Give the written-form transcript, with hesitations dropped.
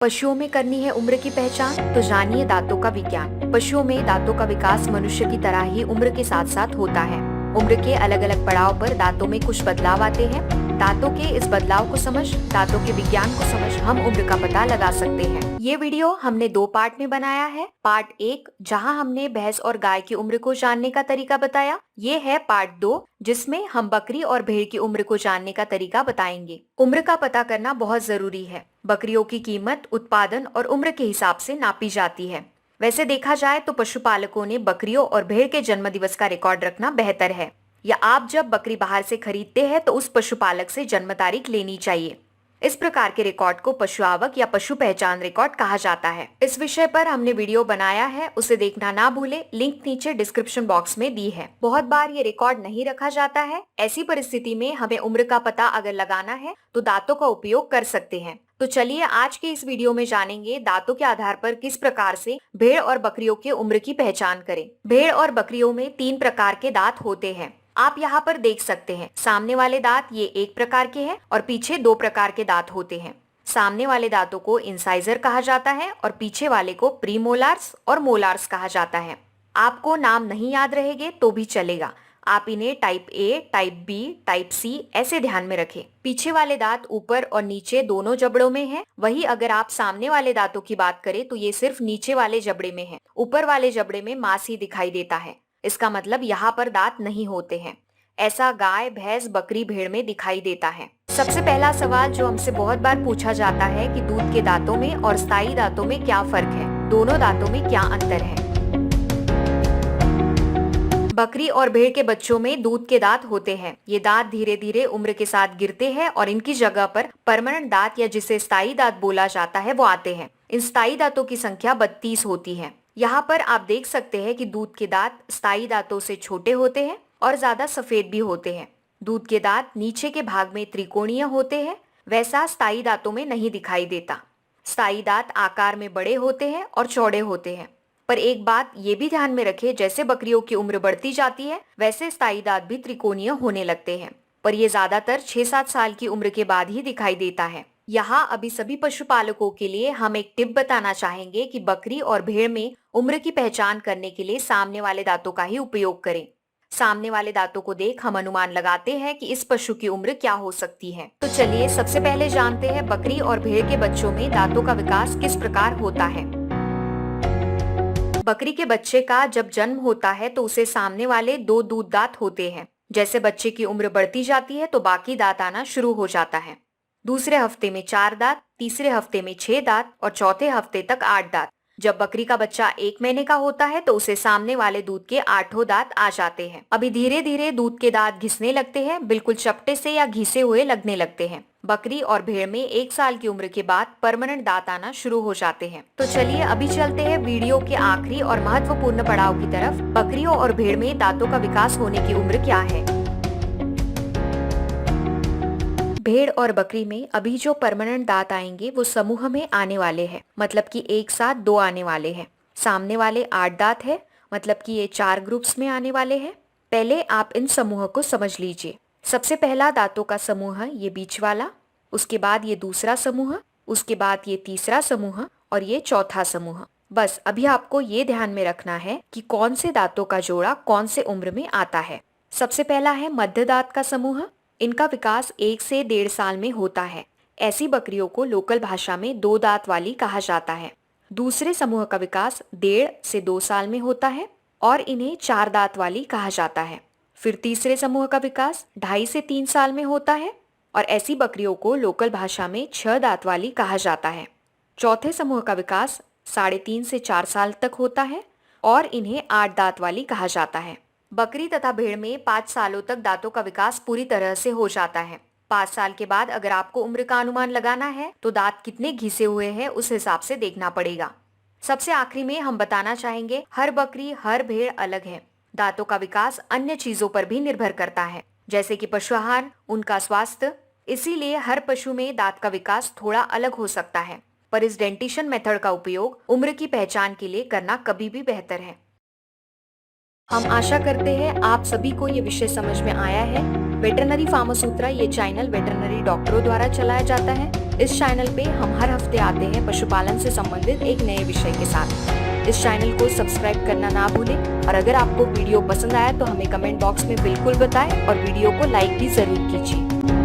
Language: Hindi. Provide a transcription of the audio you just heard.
पशुओं में करनी है उम्र की पहचान, तो जानिए दांतों का विज्ञान। पशुओं में दांतों का विकास मनुष्य की तरह ही उम्र के साथ साथ होता है। उम्र के अलग अलग पड़ाव पर दांतों में कुछ बदलाव आते हैं। दांतों के इस बदलाव को समझ, दांतों के विज्ञान को समझ हम उम्र का पता लगा सकते हैं। ये वीडियो हमने 2 पार्ट में बनाया है। पार्ट 1 जहां हमने भैंस और गाय की उम्र को जानने का तरीका बताया। ये है पार्ट 2 जिसमें हम बकरी और भेड़ की उम्र को जानने का तरीका बताएंगे। उम्र का पता करना बहुत जरूरी है। बकरियों की कीमत उत्पादन और उम्र के हिसाब से नापी जाती है। वैसे देखा जाए तो पशुपालकों ने बकरियों और भेड़ के जन्म दिवस का रिकॉर्ड रखना बेहतर है। या आप जब बकरी बाहर से खरीदते हैं तो उस पशुपालक से जन्म तारीख लेनी चाहिए। इस प्रकार के रिकॉर्ड को पशु आवक या पशु पहचान रिकॉर्ड कहा जाता है। इस विषय पर हमने वीडियो बनाया है, उसे देखना ना भूले। लिंक नीचे डिस्क्रिप्शन बॉक्स में दी है। बहुत बार ये रिकॉर्ड नहीं रखा जाता है। ऐसी परिस्थिति में हमें उम्र का पता अगर लगाना है तो दांतों का उपयोग कर सकते हैं। तो चलिए आज के इस वीडियो में जानेंगे दांतों के आधार पर किस प्रकार से भेड़ और बकरियों के उम्र की पहचान करें। भेड़ और बकरियों में 3 प्रकार के दांत होते हैं। आप यहाँ पर देख सकते हैं सामने वाले दांत ये एक प्रकार के हैं और पीछे 2 प्रकार के दांत होते हैं। सामने वाले दांतों को इंसाइजर कहा जाता है और पीछे वाले को प्रीमोलार्स और मोलार्स कहा जाता है। आपको नाम नहीं याद रहेंगे तो भी चलेगा। आप इन्हें type A, type B, type C ऐसे ध्यान में रखें। पीछे वाले दांत ऊपर और नीचे दोनों जबड़ों में हैं। वही अगर आप सामने वाले दांतों की बात करें तो ये सिर्फ नीचे वाले जबड़े में है। ऊपर वाले जबड़े में मांस ही दिखाई देता है। इसका मतलब यहाँ पर दांत नहीं होते हैं। ऐसा गाय, भैंस, बकरी, भेड़ में दिखाई देता है। सबसे पहला सवाल जो हमसे बहुत बार पूछा जाता है कि दूध के दांतों में और स्थायी दांतों में क्या फर्क है, दोनों दांतों में क्या अंतर है। बकरी और भेड़ के बच्चों में दूध के दांत होते हैं। ये दांत धीरे धीरे उम्र के साथ गिरते हैं और इनकी जगह पर परमानेंट दांत या जिसे स्थायी दांत बोला जाता है वो आते हैं। इन स्थायी दांतों की संख्या 32 होती है। यहाँ पर आप देख सकते हैं कि दूध के दांत स्थायी दांतों से छोटे होते हैं और ज्यादा सफेद भी होते हैं। दूध के दांत नीचे के भाग में त्रिकोणीय होते हैं, वैसा स्थायी दांतों में नहीं दिखाई देता। स्थायी दांत आकार में बड़े होते हैं और चौड़े होते हैं। पर एक बात ये भी ध्यान में रखें, जैसे बकरियों की उम्र बढ़ती जाती है वैसे स्थायी दांत भी त्रिकोणीय होने लगते हैं, पर ये ज्यादातर 6-7 साल की उम्र के बाद ही दिखाई देता है। यहाँ अभी सभी पशुपालकों के लिए हम एक टिप बताना चाहेंगे कि बकरी और भेड़ में उम्र की पहचान करने के लिए सामने वाले दांतों का ही उपयोग करें। सामने वाले दांतों को देख हम अनुमान लगाते हैं कि इस पशु की उम्र क्या हो सकती है। तो चलिए सबसे पहले जानते हैं बकरी और भेड़ के बच्चों में दांतों का विकास किस प्रकार होता है। बकरी के बच्चे का जब जन्म होता है तो उसे सामने वाले 2 दूध दांत होते हैं। जैसे बच्चे की उम्र बढ़ती जाती है तो बाकी दांत आना शुरू हो जाता है। दूसरे हफ्ते में 4 दांत, तीसरे हफ्ते में 6 दांत और चौथे हफ्ते तक 8 दांत। जब बकरी का बच्चा 1 महीने का होता है तो उसे सामने वाले दूध के 8 दांत आ जाते हैं। अभी धीरे धीरे दूध के दांत घिसने लगते हैं, बिल्कुल चपटे से या घिसे हुए लगने लगते हैं। बकरी और भेड़ में 1 साल की उम्र के बाद परमानेंट दांत आना शुरू हो जाते हैं। तो चलिए अभी चलते हैं वीडियो के आखिरी और महत्वपूर्ण पड़ाव की तरफ। बकरियों और भेड़ में दांतों का विकास होने की उम्र क्या है। भेड़ और बकरी में अभी जो परमानेंट दांत आएंगे वो समूह में आने वाले हैं, मतलब कि एक साथ 2 आने वाले हैं। सामने वाले 8 दांत है, मतलब कि ये 4 ग्रुप्स में आने वाले हैं। पहले आप इन समूह को समझ लीजिए। सबसे पहला दांतों का समूह ये बीच वाला, उसके बाद ये दूसरा समूह, उसके बाद ये तीसरा समूह और ये चौथा समूह। बस अभी आपको ये ध्यान में रखना है कि कौन से दांतों का जोड़ा कौन से उम्र में आता है। सबसे पहला है मध्य दांत का समूह। इनका विकास 1 से 1.5 साल में होता है। ऐसी बकरियों को लोकल भाषा में 2 दांत वाली कहा जाता है। दूसरे समूह का विकास 1.5 से 2 साल में होता है और इन्हें 4 दांत वाली कहा जाता है। फिर तीसरे समूह का विकास 2.5 से 3 साल में होता है और ऐसी बकरियों को लोकल भाषा में 6 दांत वाली कहा जाता है। चौथे समूह का विकास 3.5 से 4 साल तक होता है और इन्हें 8 दांत वाली कहा जाता है। बकरी तथा भेड़ में 5 सालों तक दांतों का विकास पूरी तरह से हो जाता है। 5 साल के बाद अगर आपको उम्र का अनुमान लगाना है तो दांत कितने घिसे हुए हैं उस हिसाब से देखना पड़ेगा। सबसे आखिरी में हम बताना चाहेंगे हर बकरी हर भेड़ अलग है। दांतों का विकास अन्य चीजों पर भी निर्भर करता है, जैसे कि पशु आहार, उनका स्वास्थ्य। इसीलिए हर पशु में दांत का विकास थोड़ा अलग हो सकता है, पर इस डेंटिशन मेथड का उपयोग उम्र की पहचान के लिए करना कभी भी बेहतर है। हम आशा करते हैं आप सभी को ये विषय समझ में आया है। वेटरनरी फार्मासूत्रा ये चैनल वेटरनरी डॉक्टरों द्वारा चलाया जाता है। इस चैनल पे हम हर हफ्ते आते हैं पशुपालन से संबंधित एक नए विषय के साथ। इस चैनल को सब्सक्राइब करना ना भूलें और अगर आपको वीडियो पसंद आया तो हमें कमेंट बॉक्स में बिल्कुल बताएं और वीडियो को लाइक भी जरूर कीजिए।